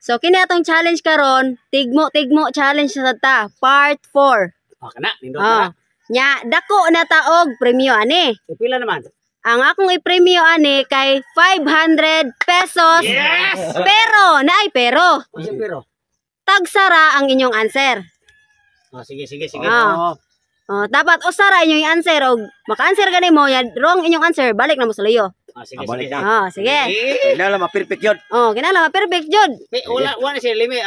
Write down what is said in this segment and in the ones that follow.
So kini atong challenge karon, tigmo challenge sa ta, part 4. Kana, nindot na. Nya dako na taog premyo ani. Pila naman? Ang akong i-premyo ani kay 500 pesos. Yes! Pero, Pero. tagsara ang inyong answer. Sige. Dapat usara inyong answer og maka-answer gani mo ya wrong inyong answer, balik na mo sa layo. Sige. Sige. Kinala ma-perfect yun. Kinala ma-perfect jud. Wala siya limi.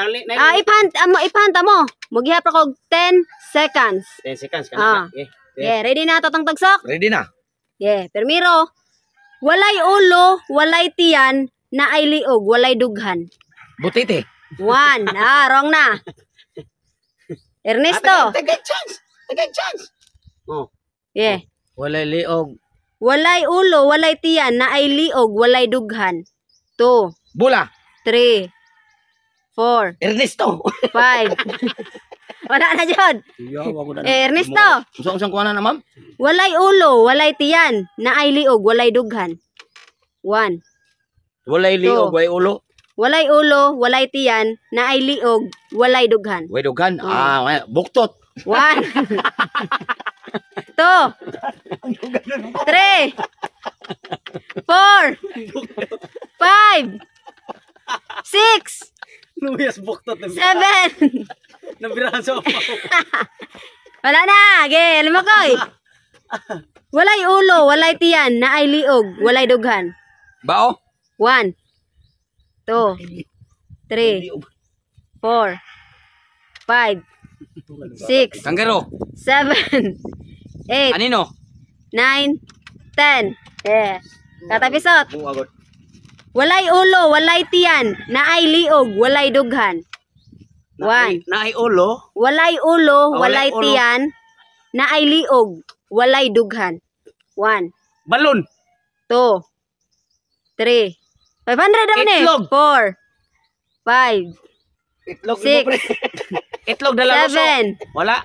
Ipanta mo. Mughihap ra kog 10 seconds. 10 seconds ka. Ready na to tong tagsok? Ready na. Permiro. Walay ulo, walay tiyan, na ay liog, walay dughan. Butite. 1. Wrong na. Ernesto. Take chance. Walay liog. Walay ulo, walay tiyan, na ay liog, walay dughan. 2, Bula. 3, 4, Ernesto. 5. Wala na jud. Ernesto. Usang kuha na ma'am? Walay ulo, walay tiyan, na ay liog, walay dughan. 1. Walay liog, walay ulo. Walay ulo, walay tiyan, na ay liog, walay dughan. Walay dughan. Buktot. 1. 2. 3. 4. 5. 6. Nuyas buktot. 7. Nabirahan sa upaw. Wala na. Limakoy. Walay ulo, walay tiyan, na ay liog, walay dughan. Bao? 1, 2, 3, 4, 5, 6, Kanggero. 7, 8, Anino? 9, 10. Katapisot. Buagot. Walay ulo, walay tiyan, na ay liog, walay dughan. 1. Naay ulo. Walay ulo, walay walay ulo. tiyan, na ay liog, walay dughan. 1, Balon. 2, 3, 500 naman eh. Itlog. 4, 5, Itlog. 6, Itlog dala 7, Wala.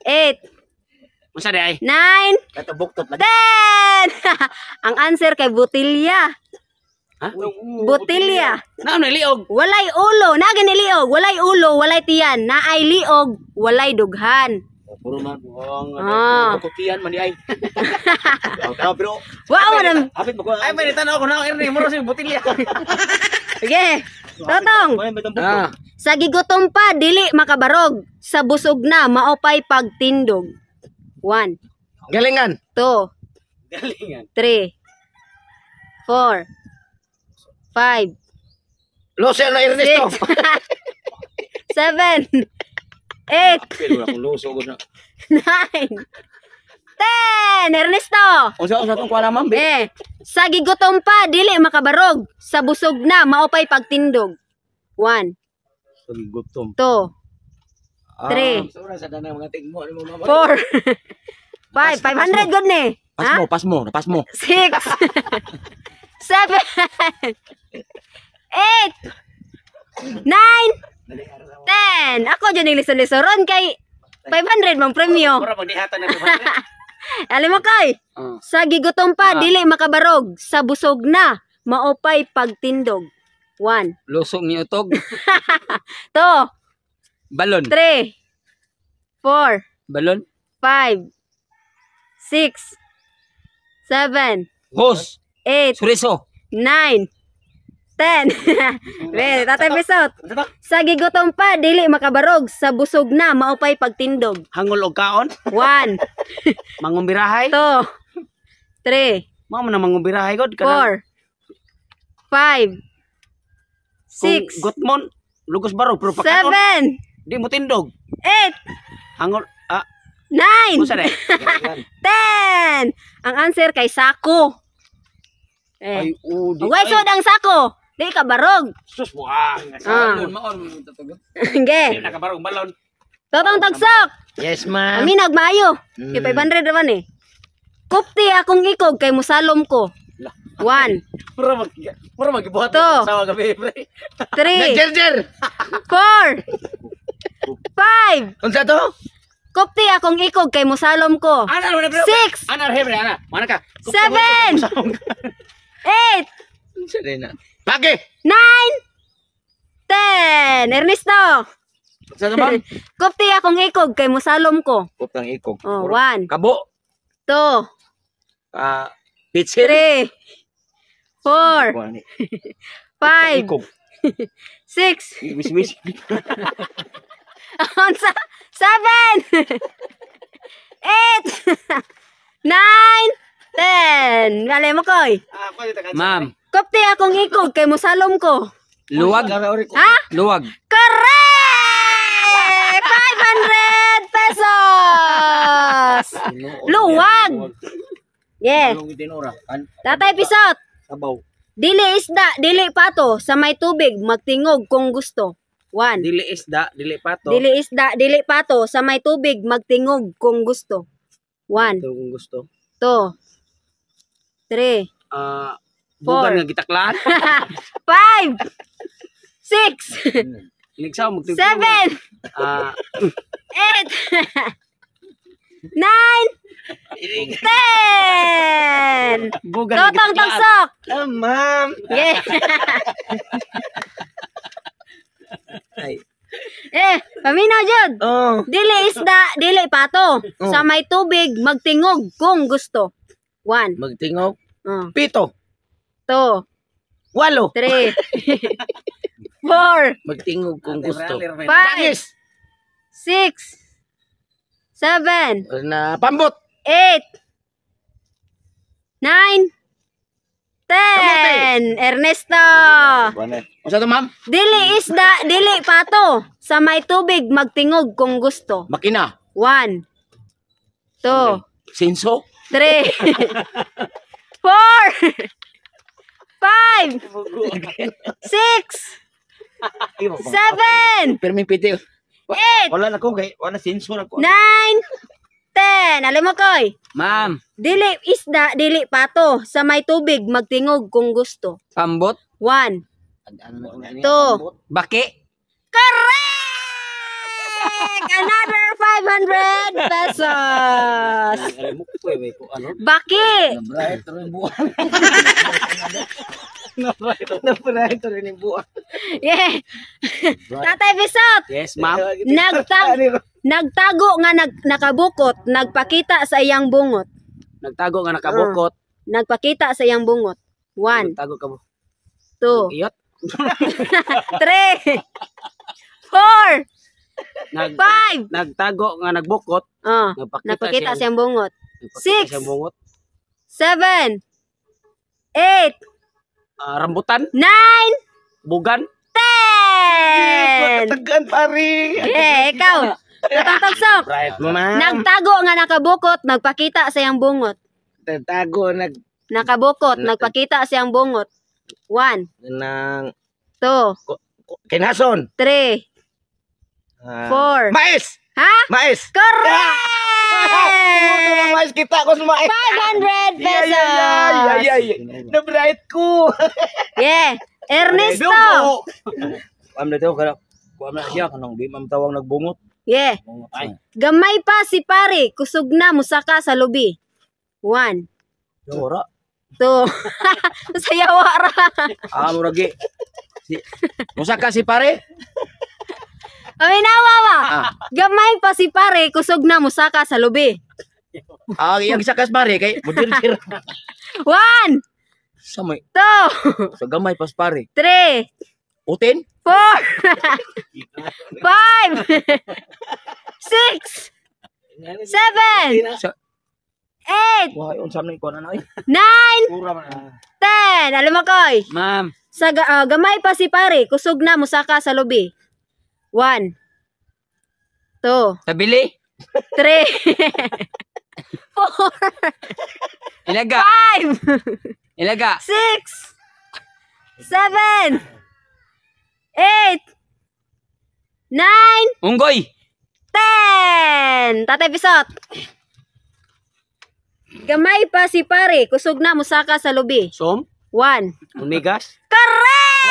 8, Masa di ay? 9, Kato buktot 10. lagi. Ang answer kay butilya. Ha? Butilya. Naam na liog. Walay ulo, na gani liog, walay ulo, walay tiyan, na ay liog, walay dughan. Puro man. Kutiyan man di ay. Pero Wow, man. hapit mo ko. Ay may tanong ako na Ernie, mura si butilya. Sige. Totong. Sa gigutom pa dili makabarog, sa busog na maopay pagtindog. 1, Galingan. 2, Galingan. 3, 4, 5, Lose na Ernesto. 7, 8, Pero akong luso ko na. 9, 10. Ernesto. Usa tong kuha na ma'am. Sa gigutom pa dili makabarog, sa busog na maopay pagtindog. 1, Gutom. 2, 3, Sura sa danang mga tigmo ni mo ma'am. 4, 5, 500 good ni. Pas mo. 6, 7, 8, 9, 10. Ako dyan yung lison-lisoron kay 500 mang premyo. Mura maghihatan na. Alam mo kay, sa gigutom pa dili makabarog, sa busog na maopay pagtindog. 1, Lusog ni utog. 2, Balon. 3, 4, Balon. 5, 6, 7, Hos. 8, Suriso. 9, 10. Well, tatay pisot. Sa gigutom pa dili makabarog, sa busog na maupay pagtindog. Hangol og kaon. 1, Mangumbirahay. 2, 3, Mao man mangumbirahay god 4, 5, 6, Gutmon. Lugos barog pero pagkaon. 7, Di mo tindog. 8, Hangol 9, Usa di. 10. Ang answer kay sako. Ay udi. Uy, so ang sako. Di ka barog. Sus buang. Maon tatugot. Ge. Di nakabarog balon. Totong tagsok. Yes ma'am. Ami nagmaayo. Kay 500 naman eh. Kupti akong ikog kay musalom ko. 1, Mura magibuhat. Two. Sawa gabi pre. 3, Jerjer. 4, 5. Unsa to? Kupti akong ikog kay musalom ko. Ana 6, Ana hebre ana. Mana ka? 7, 8, Unsa din na? Pagi. 9, 10. 10. Ernesto. Sa naman. Kupti akong ikog kay musalom ko. Putang ikog. Oh, 1, Kabo. 2, Pitsil. 3, 4, 5, Ikog. 6, Wis-wis. 7, 8, 9, 10. Galay mo, Koy. Ma'am. Kupti akong ikog kay musalom ko. Luwag. Ha? Luwag. Correct! 500 pesos! Luwag! Yeah. Tatay Pisot. Sabaw. Dili isda, dili pato, sa may tubig, magtingog kung gusto. 1. Dili isda, dili pato. Dili isda, dili pato, sa may tubig, magtingog kung gusto. 1, Ito kung gusto. 2, 3, Bugan 4, nga gitaklaan. 5, 6, Iligsaw, 7, 8, 9, 10, Bugan Totong tagsok. Ma'am. Yeah. Ay. Paminaw jud. Oh. Dili isda, dili pato. Sa may tubig, magtingog kung gusto. 1, Magtingog. 2, Pito. 3, 8. 4, Magtingog kung gusto. 5, 6, 7, Na pambot. 8, 9, 10. Ernesto. Usa to, ma'am? Dili isda, dili pato. Sa may tubig, magtingog kung gusto. Makina. 1, 2, Sinso. 3, 4, 5, 6, 7, Permi piti. 8, Wala na ko kay wala sinso na ko. 9, 10. Alam mo, Koy? Ma'am. Dili isda, dili pato. Sa may tubig, magtingog kung gusto. Pambot. 1, 2. Baki. Correct! Another 500 pesos. Baki. Bright rin buwan. Bright rin buwan. Yeah. Tatay Bisot. Yes, ma'am. Nagtago nga nakabukot, nagpakita sa iyang bungot. Nagtago nga nakabukot. Nagpakita sa iyang bungot. 1, Nagtago ka mo. 2, Iyot. 3, 4, 5. Nagtago nga nagbukot. Nagpakita sa iyang bungot. Nagpakita 6, siyang bungot. 7, 8, Rambutan. 9, Bugan. 10. Tagan pari. Yeah, ikaw. Tatang-tagsok. Bright ma'am. Nagtago nga nakabukot, nagpakita sa iyang bungot. Tago Nakabukot, nagpakita sa iyang bungot. 1, nang 2, kinason. 3, 4. Mais. Ha? Mais. Correct! Mais kita ko sa mais. 500 pesos. Na bright ko. Yeah. Ernesto. Am na to kada. Kuam na siya kanang di man tawang nagbungot. Yeah. Ay. Gamay pa si pare, kusog na musaka sa lubi. 1, Ora. 2. Sayawa ra. Muragi. Musa ka si pare? Paminawa wa. Gamay pa si pare, kusog na musaka sa lubi. Iyang sakas pare kay mudir-dir. 1, Sa may 2, sa gamay pas pare. 3, Utin? 4, 5, 6, 7, Sa- 8, Wah, unsam ni ko na ay. 9, Pura man. 10. Alam mo, Koy? Ma'am. Gamay pa si pare, kusog na musaka sa lubi. 1, 2, Tabili. 3, 4, Ilaga. 5, Ilaga. 6, 7, 8, 9, Unggoy. 10. Tatay Bisot. Gamay pa si pare, kusog na musaka sa lubi. Som. 1. Omegas. Correct!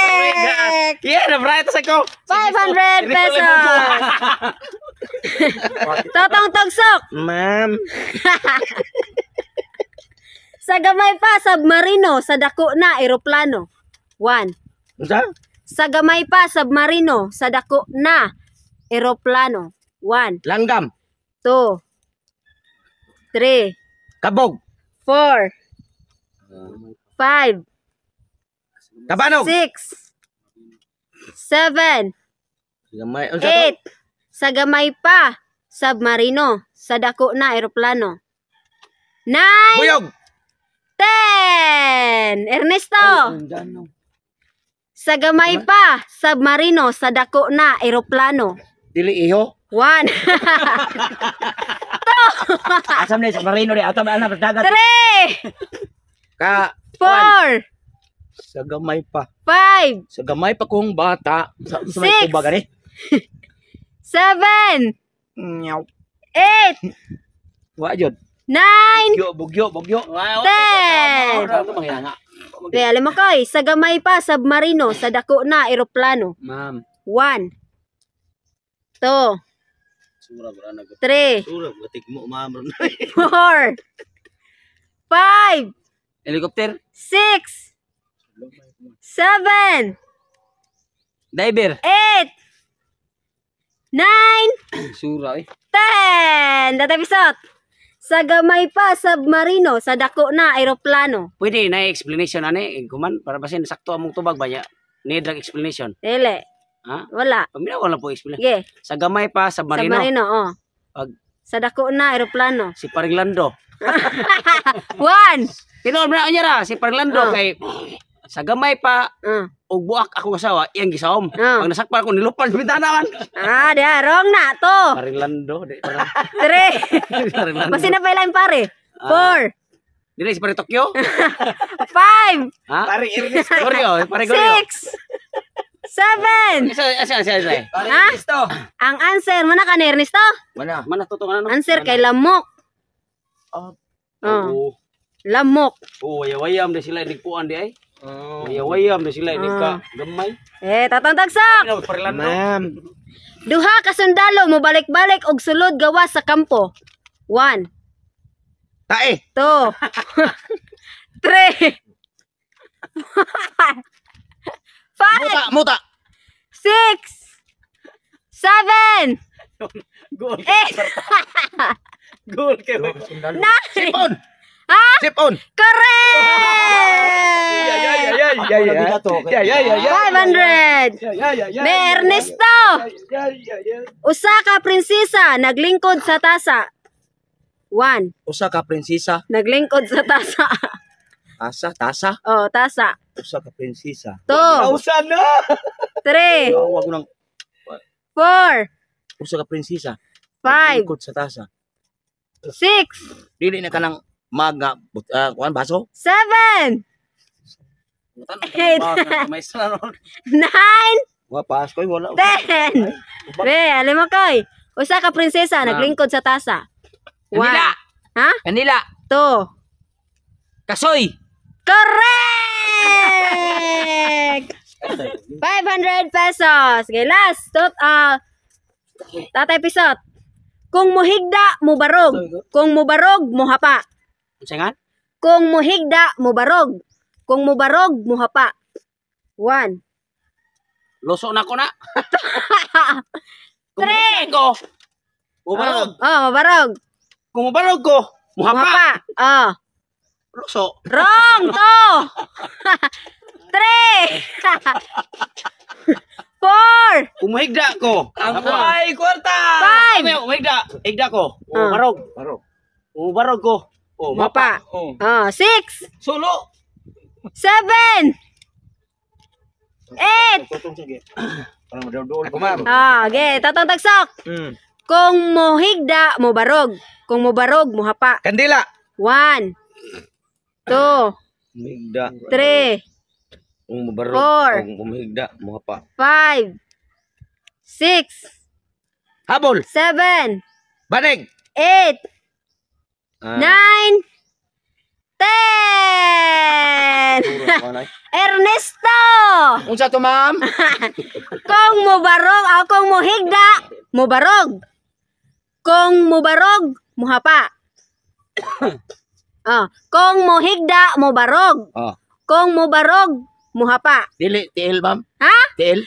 Omegas. Yeah, na bright sa ko. 500 pesos. Totong tagsok. Ma'am. Sa gamay pa, submarino, sa dako na, eroplano. 1, Unsa? Sa gamay pa submarino, sa dako na eroplano. 1, Langgam. 2, 3, Kabog. 4, 5, Kabanog. 6, 7, Gamay. 8. Sa gamay pa submarino, sa dako na eroplano. 9, Buyog. 10. Ernesto. Sa gamay pa submarino, sa dako na eroplano. Dili iho. 1, Asam ni sa marino di atam ana sa dagat. 3, Ka 4, sa gamay pa. 5, Sa gamay pa kong bata. Sa may Six. kuba gani. 7, Nyaw. 8, Wa jud. 9, Bugyo. 10. Ano mangyanga? Kaya alam mo koy, sa gamay pa submarino, sa dako na eroplano. Ma'am. 1, 2, Sura bra na. 3, Sura batik mo ma'am. 4, 5, Helicopter. 6, 7, Diver. 8, 9, Sura eh. 10. Data episode. Sa gamay pa submarino, sa dako na eroplano. Pwede na explanation ani kuman para basin sakto among tubag ba niya. Need lang explanation. Dili. Ha? Wala. Paminaw wala po explanation. Sige. Sa gamay pa sa marino. Submarino, oh. Pag Sa dako na eroplano. si Paringlando. 1. Tinuod na niya ra si Paringlando Oh. kay sa gamay pa og buak ako kasawa iyang gisawom. Oh. Pag nasakpan ko nilupan sa bintana man. Dia wrong na to. Paringlando di para. 3. Paringlando. Basi na pa ilang pare. 4. Dili si Pare Tokyo? 5. Ha? Pare Ernest. Gorio, Pare Gorio. 6. 7. Isa. Ha? Ang answer, mana ka ni Ernesto? Mana? Mana tutungan ano? Answer kay lamok. Oh. Oo. Lamok. Oo, wayam na sila nigpuan di ay. Oh. Wayam na sila nigka gamay. Tatang tagsak. Ano Paringlando? Ma'am. Duha ka sundalo mo balik-balik og sulod gawas sa kampo. 1, Tae. 2, 3, 5, Muta. 6, 7, Goal. 8, Goal kay. 9. Sipon. Ha? Sipon. Correct! Yeah. 500. May Ernesto. Usa ka prinsesa naglingkod sa tasa. 1. Usa ka prinsesa. Naglingkod sa tasa. Tasa. Oh, tasa. Usa ka prinsesa. 2, Usa na. 3, Wag nang 4, usa ka prinsesa. 5, Ikot sa tasa. 6, Dili na kanang maga kuan baso. 7, 8, May sana 9, Wa pas koy wala. 10. Be, alam mo koy. Usa ka prinsesa naglingkod sa tasa. 1. Kanila. Ha? Kanila. 2. Kasoy. Correct! 500 pesos. Okay, last. Tatay Pisot. Kung muhigda, mubarog. Kung mubarog, muhapa. Unsa Kung muhigda, mubarog. Kung mubarog, muhapa. 1. Luso na ko na. 3. Ko. Mubarog. Mubarog. Kung mubarog ko, muhapa. Oh. Luso. Wrong to. 3. 4. Kung mahigda ko. Ay, kwarta. 5. Mahigda. Higda ko. Ah. Mubarog. Mubarog ko. Oh, Mapa. Oh. 6. Solo. 7. 8. Ako ma'am. Okay, tatang tagsok. Kung mohigda, mubarog. Kung mubarog, muhapa. Kandila. 1, 2, Migda. 3, Kung mabarog. 4. Kung kumigda mo pa. 5, 6, Habol. 7, Banig. 8, Ah. 9, 10. Ernesto! Unsa to ma'am? Kung mubarog, kung muhigda, mubarog. Kung mubarog, muhapa. Kung muhigda, mubarog. Oh. Kung mubarog, muhapa. Dili tiil ma'am. Ha? Tiil.